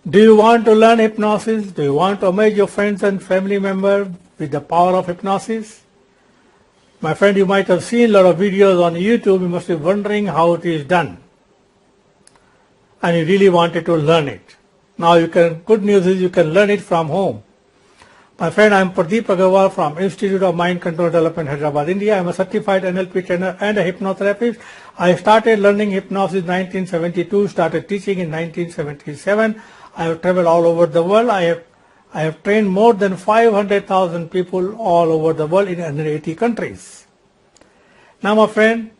Do you want to learn hypnosis? Do you want to amaze your friends and family members with the power of hypnosis? My friend, you might have seen a lot of videos on YouTube. You must be wondering how it is done. And you really wanted to learn it. Now good news is you can learn it from home. My friend, I am PRADEEP Aggarwal from Institute of Mind Control Development, Hyderabad, India. I am a certified NLP trainer and a hypnotherapist. I started learning hypnosis in 1972, started teaching in 1977. I have traveled all over the world. I have trained more than 500,000 people all over the world in 180 countries. Now, my friend,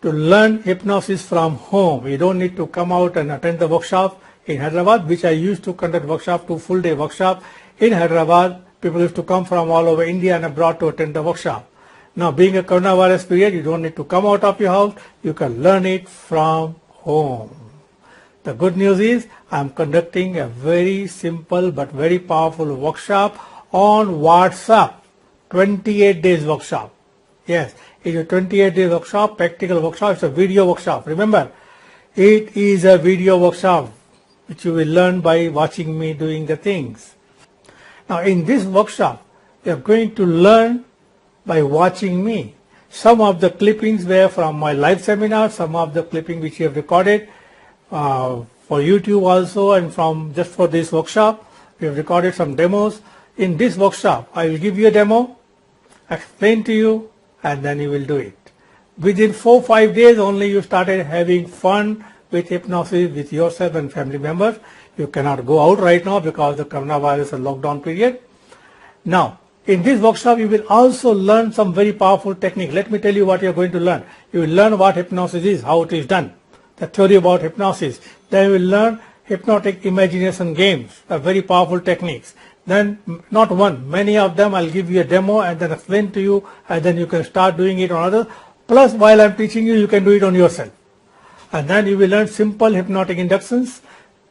to learn hypnosis from home, you don't need to come out and attend the workshop in Hyderabad, which I used to conduct workshop, 2 full-day workshop in Hyderabad. People used to come from all over India and abroad to attend the workshop. Now, being a coronavirus period, you don't need to come out of your house. You can learn it from home. The good news is I am conducting a very simple but very powerful workshop on WhatsApp, 28 days workshop. Yes, it's a 28 days workshop, practical workshop. It's a video workshop. Remember, it is a video workshop which you will learn by watching me doing the things. Now, in this workshop, you are going to learn by watching me. Some of the clippings were from my live seminar, some of the clipping which you have recorded for YouTube also, and from just for this workshop, we have recorded some demos. In this workshop, I will give you a demo, explain to you, and then you will do it. Within 4-5 days only, you started having fun with hypnosis with yourself and family members. You cannot go out right now because the coronavirus and lockdown period. Now, in this workshop, you will also learn some very powerful technique. Let me tell you what you are going to learn. You will learn what hypnosis is, how it is done, the theory about hypnosis. Then you will learn hypnotic imagination games, very powerful techniques. Then, not one, many of them I'll give you a demo and then explain to you, and then you can start doing it on others. Plus, while I'm teaching you, you can do it on yourself. And then you will learn simple hypnotic inductions,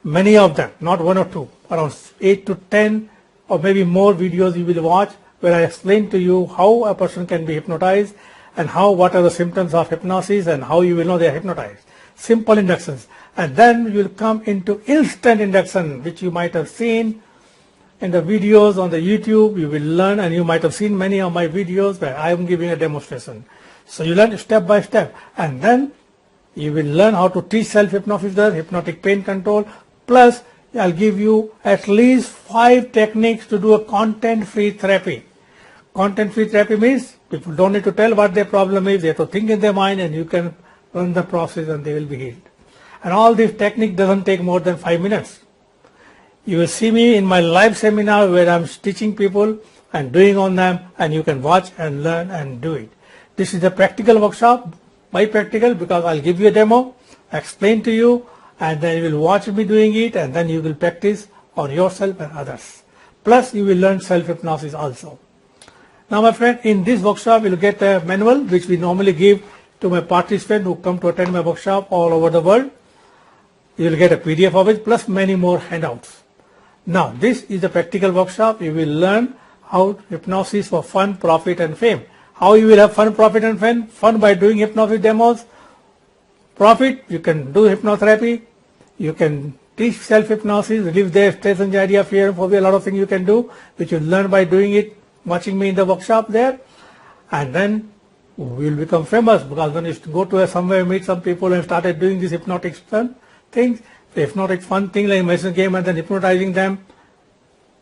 many of them, not 1 or 2, around 8 to 10 or maybe more videos you will watch where I explain to you how a person can be hypnotized and what are the symptoms of hypnosis and how you will know they are hypnotized. Simple inductions. And then you will come into instant induction, which you might have seen in the videos on the YouTube. You will learn, and you might have seen many of my videos where I am giving a demonstration. So you learn step by step, and then you will learn how to teach self-hypnosis, hypnotic pain control. Plus, I'll give you at least 5 techniques to do a content-free therapy. Content-free therapy means people don't need to tell what their problem is. They have to think in their mind, and you can run the process and they will be healed. And all this technique doesn't take more than 5 minutes. You will see me in my live seminar where I'm teaching people and doing on them, and you can watch and learn and do it. This is a practical workshop. Why practical? Because I'll give you a demo, explain to you, and then you will watch me doing it, and then you will practice on yourself and others. Plus, you will learn self-hypnosis also. Now, my friend, in this workshop, you'll get a manual which we normally give to my participants who come to attend my workshop all over the world. You will get a PDF of it, plus many more handouts. Now, this is a practical workshop. You will learn how hypnosis for fun, profit, and fame. How you will have fun, profit, and fame? Fun by doing hypnosis demos. Profit, you can do hypnotherapy. You can teach self-hypnosis, relieve their stress, anxiety, fear, and phobia. A lot of things you can do, which you learn by doing it, watching me in the workshop there. And then we will become famous, because when you go to somewhere, meet some people and started doing these hypnotic fun things, the hypnotic fun thing like imagination game, and then hypnotizing them,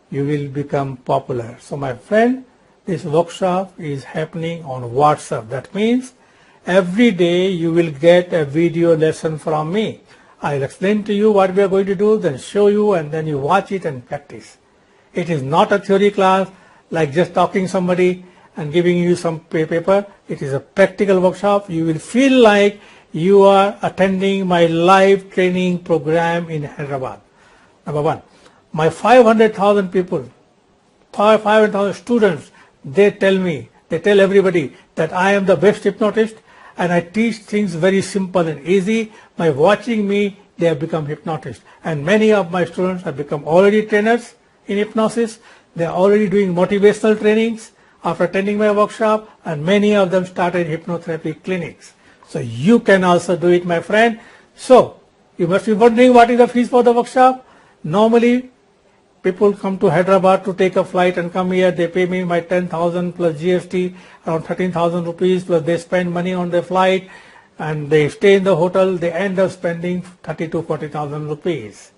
you will become popular. So my friend, this workshop is happening on WhatsApp. That means every day you will get a video lesson from me. I'll explain to you what we are going to do, then show you, and then you watch it and practice. It is not a theory class like just talking somebody and giving you some paper. It is a practical workshop. You will feel like you are attending my live training program in Hyderabad. Number 1, my 500,000 people, 500,000 students, they tell everybody that I am the best hypnotist, and I teach things very simple and easy. By watching me, they have become hypnotists. And many of my students have become already trainers in hypnosis. They are already doing motivational trainings after attending my workshop, and many of them started hypnotherapy clinics. So you can also do it, my friend. So you must be wondering what is the fees for the workshop. Normally, people come to Hyderabad to take a flight and come here. They pay me my 10,000 plus GST, around 13,000 rupees, plus they spend money on their flight and they stay in the hotel. They end up spending 30 to 40,000 rupees.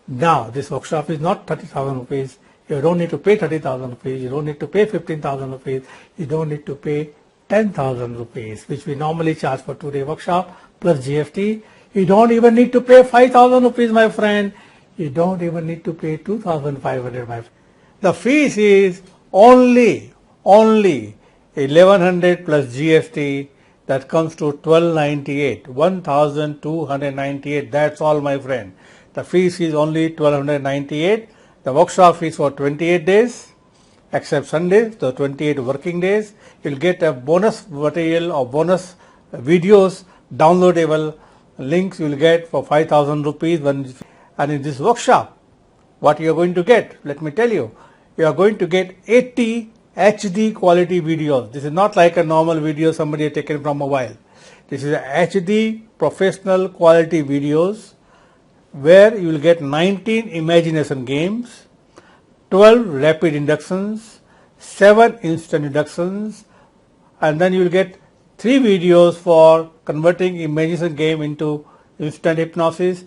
Now, this workshop is not 30,000 rupees. You don't need to pay 30,000 rupees. You don't need to pay 15,000 rupees. You don't need to pay 10,000 rupees, which we normally charge for 2-day workshop plus GST. You don't even need to pay 5,000 rupees, my friend. You don't even need to pay 2,500, my friend. The fees is only 1,100 plus GST. That comes to 1,298, 1,298. That's all, my friend. The fees is only 1,298. The workshop fees for 28 days, except Sundays, the 28 working days. You'll get a bonus material or bonus videos, downloadable links you'll get for 5,000 rupees. And in this workshop, what you are going to get, let me tell you, you are going to get 80 HD quality videos. This is not like a normal video somebody has taken from mobile. This is a HD professional quality videos where you will get 19 imagination games, 12 rapid inductions, 7 instant inductions, and then you will get 3 videos for converting imagination game into instant hypnosis,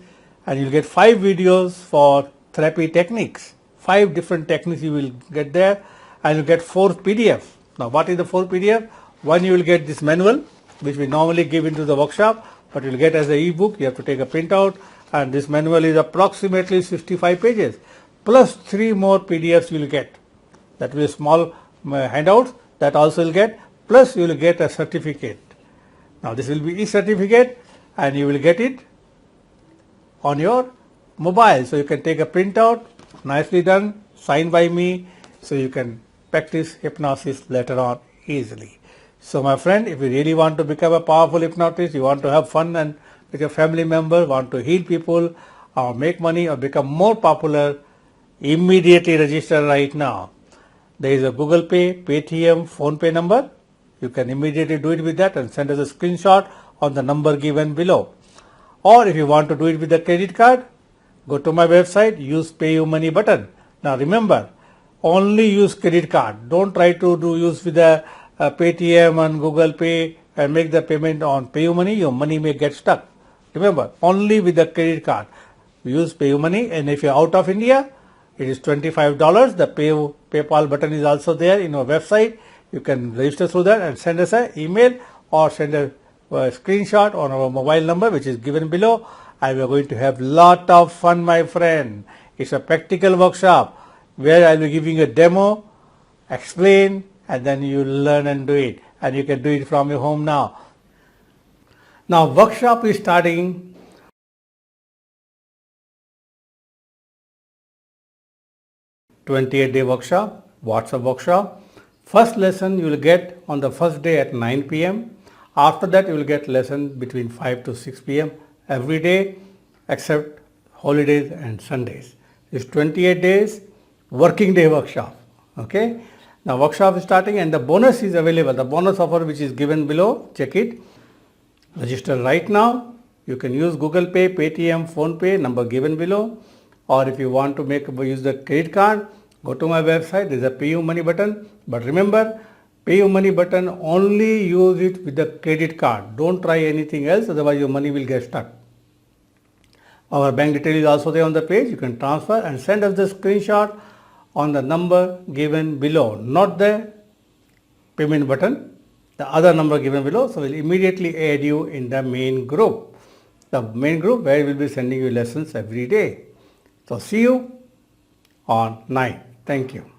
and you will get 5 videos for therapy techniques. 5 different techniques you will get there, and you get 4 PDF. Now what is the 4 PDF? One, you will get this manual which we normally give into the workshop, but you will get as an ebook. You have to take a printout, and this manual is approximately 65 pages plus 3 more PDFs you will get. That will be small handouts that also will get, plus you will get a certificate. Now this will be e-certificate and you will get it on your mobile, so you can take a printout, nicely done, signed by me, so you can practice hypnosis later on easily. So my friend, if you really want to become a powerful hypnotist, you want to have fun and with your family member, want to heal people or make money or become more popular, immediately register right now. There is a Google Pay, Paytm, Phone Pay number. You can immediately do it with that and send us a screenshot on the number given below. Or if you want to do it with a credit card, go to my website, use Pay You Money button. Now remember, only use credit card. Don't try to use with a Paytm and Google Pay and make the payment on Pay You Money. Your money may get stuck. Remember, only with the credit card. Use Pay You Money, and if you're out of India, it is $25. The PayPal button is also there in our website. You can register through that and send us an email or send a screenshot on our mobile number which is given below, and we are going to have lot of fun, my friend. It's a practical workshop where I will be giving a demo, explain, and then you learn and do it, and you can do it from your home now. Now workshop is starting 28-day workshop, WhatsApp workshop. First lesson you will get on the first day at 9 p.m. After that you will get lesson between 5 to 6 p.m. every day except holidays and Sundays. It's 28 days working day workshop. Okay. Now workshop is starting and the bonus is available. The bonus offer which is given below, check it. Register right now. You can use Google Pay, Paytm, Phone Pay, number given below. Or if you want to use the credit card, go to my website, there is a Pay You Money button. But remember, Pay You Money button, only use it with the credit card. Don't try anything else, otherwise your money will get stuck. Our bank detail is also there on the page. You can transfer and send us the screenshot on the number given below, not the payment button, the other number given below. So we'll immediately add you in the main group. The main group where we'll be sending you lessons every day. So see you on 9. Thank you.